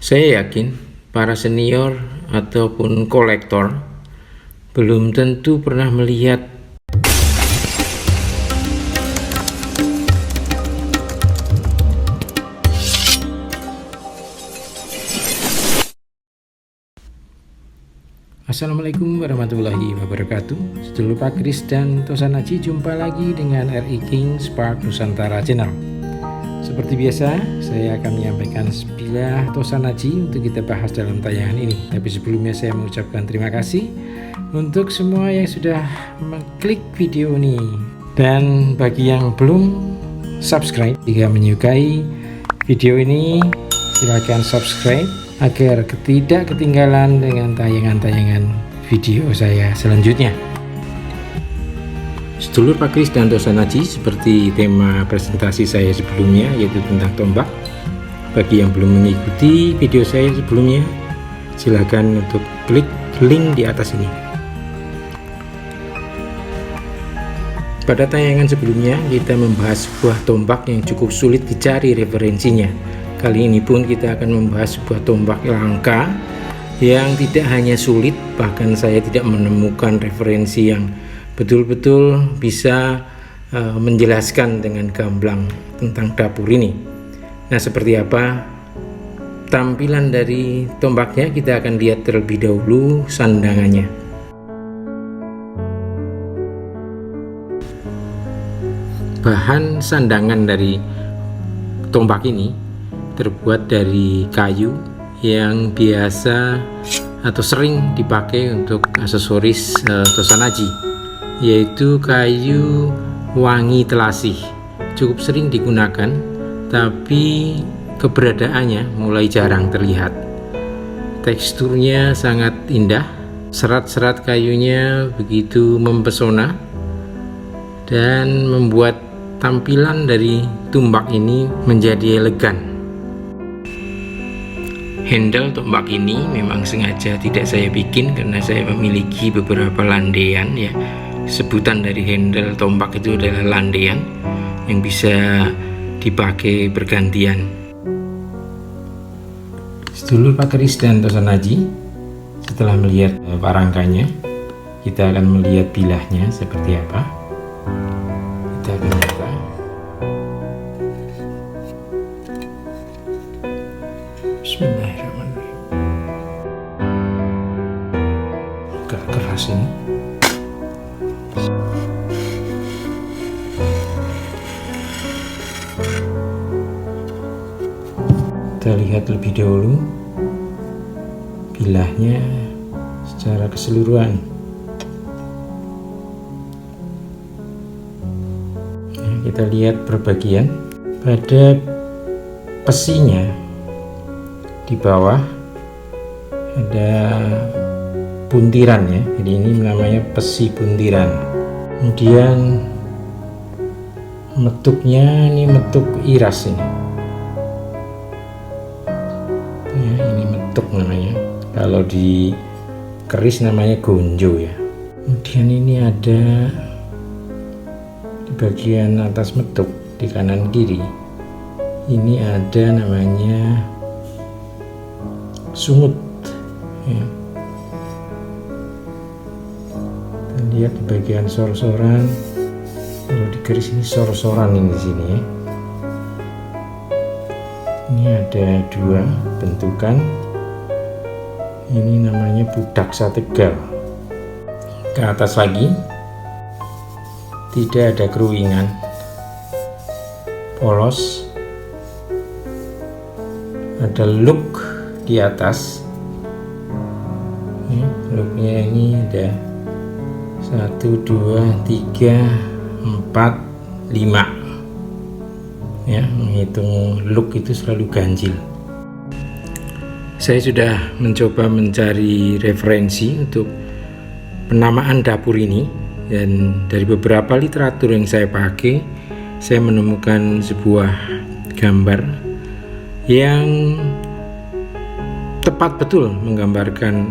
Saya yakin para senior ataupun kolektor belum tentu pernah melihat Assalamualaikum warahmatullahi wabarakatuh. Sedulur Pak Kris dan Tosanaji, jumpa lagi dengan RI King Spark Nusantara Channel. Seperti biasa, saya akan menyampaikan sebilah Tosanaji untuk kita bahas dalam tayangan ini. Tapi sebelumnya saya mengucapkan terima kasih untuk semua yang sudah mengklik video ini. Dan bagi yang belum subscribe, jika menyukai video ini, silakan subscribe agar tidak ketinggalan dengan tayangan-tayangan video saya selanjutnya. Sedulur Pak Kris dan Tosanaji, seperti tema presentasi saya sebelumnya, yaitu tentang tombak. Bagi yang belum mengikuti video saya sebelumnya, silakan untuk klik link di atas ini. Pada tayangan sebelumnya kita membahas sebuah tombak yang cukup sulit dicari referensinya. Kali ini pun kita akan membahas sebuah tombak langka yang tidak hanya sulit, bahkan saya tidak menemukan referensi yang betul-betul bisa menjelaskan dengan gamblang tentang dapur ini. Nah, seperti apa tampilan dari tombaknya, kita akan lihat terlebih dahulu sandangannya. Bahan sandangan dari tombak ini terbuat dari kayu yang biasa atau sering dipakai untuk aksesoris Tosanaji, yaitu kayu wangi telasih. Cukup sering digunakan, tapi keberadaannya mulai jarang terlihat. Teksturnya sangat indah, serat-serat kayunya begitu mempesona dan membuat tampilan dari tombak ini menjadi elegan. Handle tombak ini memang sengaja tidak saya bikin karena saya memiliki beberapa landaian ya. Sebutan dari handle tombak itu adalah landaian yang bisa dipakai bergantian. Sedulur Pak Kris dan Tosanaji, setelah melihat parangkanya, kita akan melihat bilahnya seperti apa. Kita akan lihat. Bismillahirrahmanirrahim. Agak keras ini. Kita lihat lebih dahulu bilahnya secara keseluruhan. Nah, kita lihat berbagian pada pesinya. Di bawah ada buntiran ya, jadi ini namanya pesi buntiran. Kemudian metuknya ini metuk iras ini ya, ini metuk namanya, kalau di keris namanya gonjo ya. Kemudian ini ada di bagian atas metuk di kanan kiri, ini ada namanya sungut ya. Kita lihat di bagian sor-soran, kalau di keris ini sor-soran ini di sini ya. Ini ada dua bentukan, ini namanya budaksa tegal. Ke atas lagi tidak ada keruingan, polos, ada look di atas ya, looknya ini ada 1, 2, 3, 4, 5 ya, menghitung look itu selalu ganjil. Saya sudah mencoba mencari referensi untuk penamaan dapur ini, dan dari beberapa literatur yang saya pakai, saya menemukan sebuah gambar yang tepat betul menggambarkan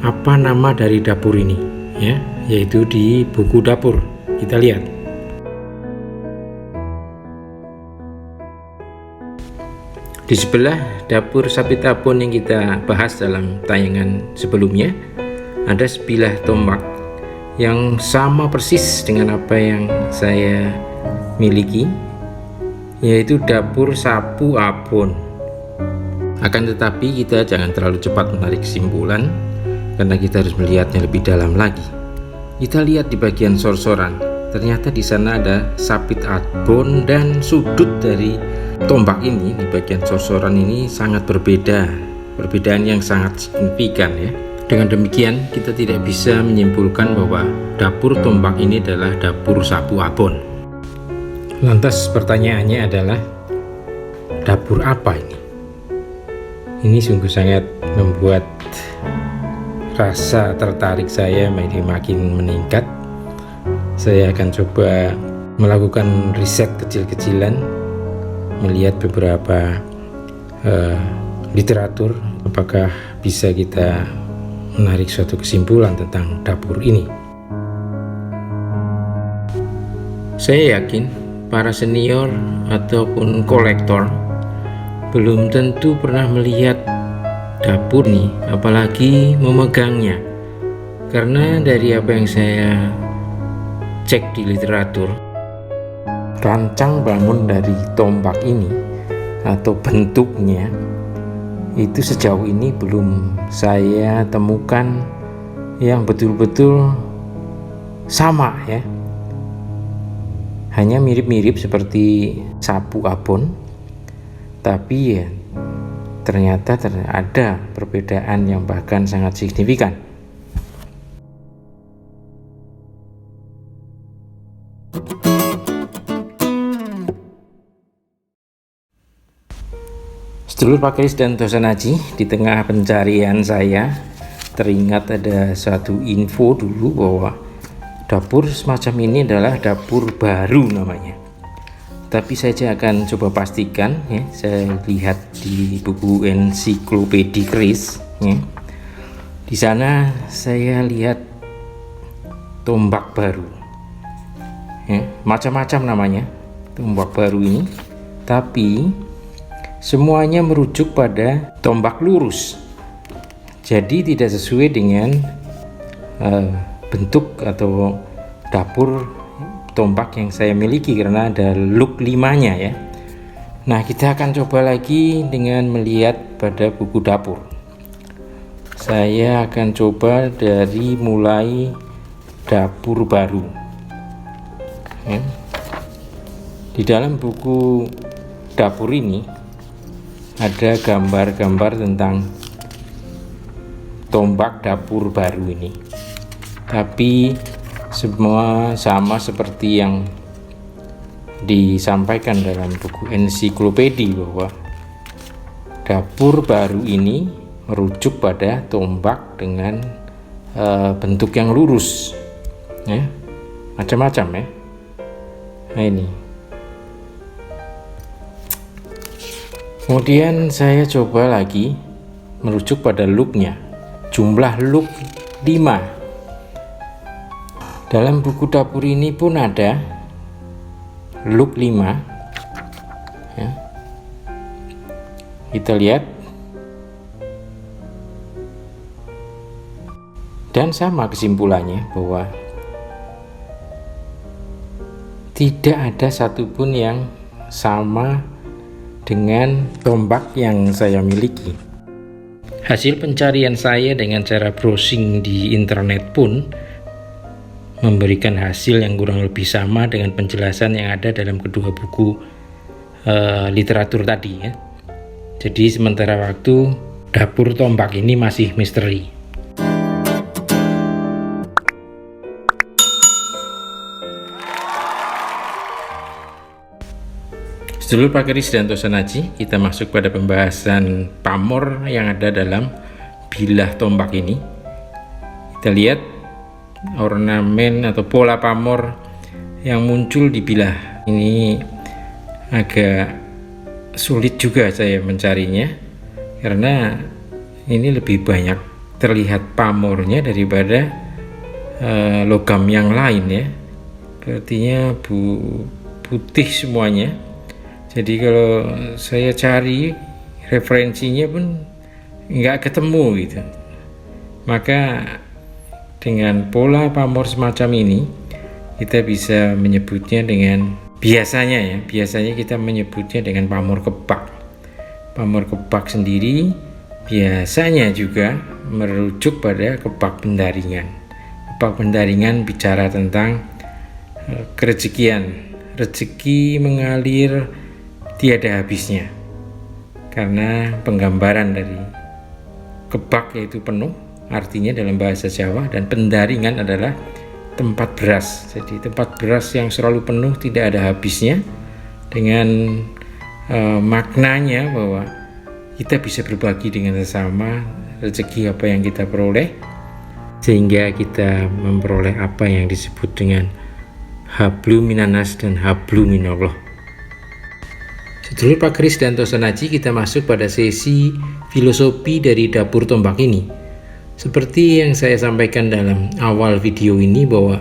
apa nama dari dapur ini ya, yaitu di buku dapur. Kita lihat. Di sebelah dapur Sapit Abon yang kita bahas dalam tayangan sebelumnya, ada sebilah tombak yang sama persis dengan apa yang saya miliki, yaitu dapur Sapu Abon. Akan tetapi kita jangan terlalu cepat menarik kesimpulan, karena kita harus melihatnya lebih dalam lagi. Kita lihat di bagian sorsoran, ternyata di sana ada Sapit Abon, dan sudut dari tombak ini di bagian sorsoran ini sangat berbeda, perbedaan yang sangat signifikan ya. Dengan demikian kita tidak bisa menyimpulkan bahwa dapur tombak ini adalah dapur Sapu Abon. Lantas pertanyaannya adalah, dapur apa ini? Ini sungguh sangat membuat rasa tertarik saya makin meningkat. Saya akan coba melakukan riset kecil-kecilan, melihat beberapa literatur, apakah bisa kita menarik suatu kesimpulan tentang dapur ini. Saya yakin para senior ataupun kolektor belum tentu pernah melihat dapur ini, apalagi memegangnya. Karena dari apa yang saya cek di literatur, rancang bangun dari tombak ini atau bentuknya itu sejauh ini belum saya temukan yang betul-betul sama ya. Hanya mirip-mirip seperti Sapu Abon, tapi ya ternyata ada perbedaan yang bahkan sangat signifikan. Sedulur Pakris dan Tosanaji, di tengah pencarian saya teringat ada suatu info dulu bahwa dapur semacam ini adalah dapur baru namanya. Tapi saya akan coba pastikan ya, saya lihat di buku ensiklopedia Kris ya. Di sana saya lihat tombak baru ya, macam-macam namanya tombak baru ini, tapi semuanya merujuk pada tombak lurus. Jadi tidak sesuai dengan bentuk atau dapur tombak yang saya miliki, karena ada look 5-nya ya. Nah, kita akan coba lagi dengan melihat pada buku dapur. Saya akan coba dari mulai dapur baru ya. Di dalam buku dapur ini ada gambar-gambar tentang tombak dapur baru ini, tapi semua sama seperti yang disampaikan dalam buku ensiklopedia, bahwa dapur baru ini merujuk pada tombak dengan bentuk yang lurus ya, macam-macam ya. Nah ini. Kemudian saya coba lagi merujuk pada looknya, jumlah look 5. Dalam buku dapur ini pun ada look 5 ya. Kita lihat, dan sama kesimpulannya bahwa tidak ada satupun yang sama dengan tombak yang saya miliki. Hasil pencarian saya dengan cara browsing di internet pun memberikan hasil yang kurang lebih sama dengan penjelasan yang ada dalam kedua buku literatur tadi ya. Jadi sementara waktu dapur tombak ini masih misteri. Sedulur Pakris dan Tosanaji, kita masuk pada pembahasan pamor yang ada dalam bilah tombak ini. Kita lihat ornamen atau pola pamor yang muncul di bilah ini. Agak sulit juga saya mencarinya, karena ini lebih banyak terlihat pamornya daripada logam yang lain ya. Artinya putih semuanya. Jadi kalau saya cari referensinya pun nggak ketemu gitu. Maka dengan pola pamor semacam ini kita bisa menyebutnya dengan biasanya kita menyebutnya dengan pamor kebak. Pamor kebak sendiri biasanya juga merujuk pada kebak pendaringan. Kebak pendaringan bicara tentang kerezekian, rezeki mengalir tiada habisnya. Karena penggambaran dari kebak yaitu penuh, artinya dalam bahasa Jawa, dan pendaringan adalah tempat beras. Jadi tempat beras yang selalu penuh, tidak ada habisnya, dengan maknanya bahwa kita bisa berbagi dengan sesama rezeki apa yang kita peroleh, sehingga kita memperoleh apa yang disebut dengan hablu minanas dan hablu minallah. Sedulur Pak Kris dan Tosanaji, kita masuk pada sesi filosofi dari dapur tombak ini. Seperti yang saya sampaikan dalam awal video ini, bahwa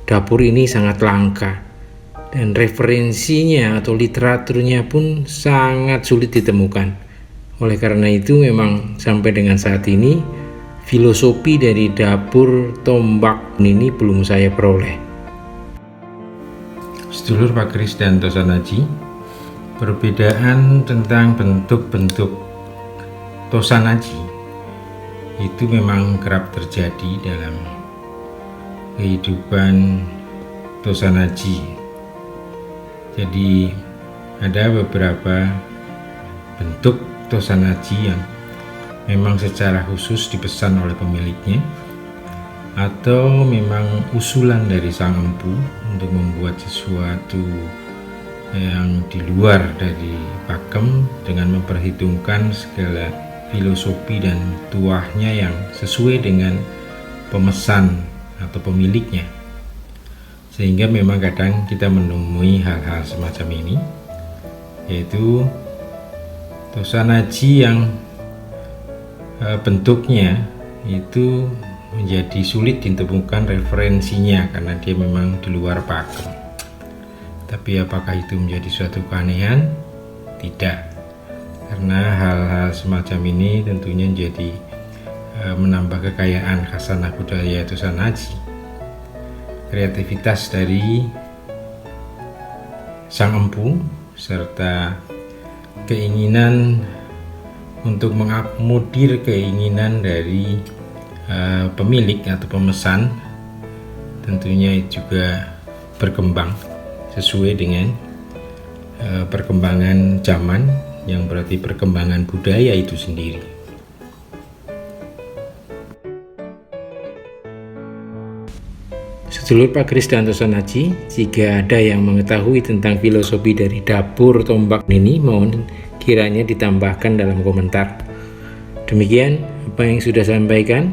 dapur ini sangat langka dan referensinya atau literaturnya pun sangat sulit ditemukan. Oleh karena itu memang sampai dengan saat ini filosofi dari dapur tombak ini belum saya peroleh. Sedulur Pak Kris dan Tosanaji, perbedaan tentang bentuk-bentuk Tosanaji itu memang kerap terjadi dalam kehidupan Tosanaji. Jadi ada beberapa bentuk Tosanaji yang memang secara khusus dipesan oleh pemiliknya, atau memang usulan dari sang empu untuk membuat sesuatu yang di luar dari pakem dengan memperhitungkan segala filosofi dan tuahnya yang sesuai dengan pemesan atau pemiliknya. Sehingga memang kadang kita menemui hal-hal semacam ini, yaitu Tosanaji yang bentuknya itu menjadi sulit ditemukan referensinya karena dia memang di luar pakem. Tapi apakah itu menjadi suatu keanehan? Tidak. Karena hal-hal semacam ini tentunya jadi menambah kekayaan khasanah budaya Tosanaji. Kreativitas dari sang empu serta keinginan untuk mengakomodir keinginan dari pemilik atau pemesan tentunya juga berkembang sesuai dengan perkembangan zaman, yang berarti perkembangan budaya itu sendiri. Sedulur Pak Kris dan Tosanaji, jika ada yang mengetahui tentang filosofi dari dapur tombak ini, mohon kiranya ditambahkan dalam komentar. Demikian apa yang sudah saya sampaikan.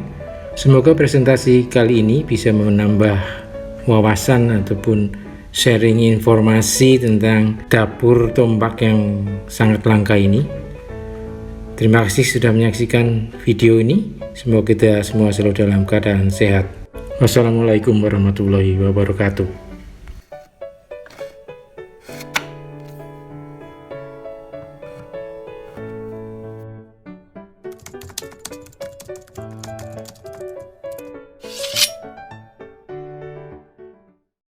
Semoga presentasi kali ini bisa menambah wawasan ataupun sharing informasi tentang dapur tombak yang sangat langka ini. Terima kasih sudah menyaksikan video ini. Semoga kita semua selalu dalam keadaan sehat. Wassalamualaikum warahmatullahi wabarakatuh.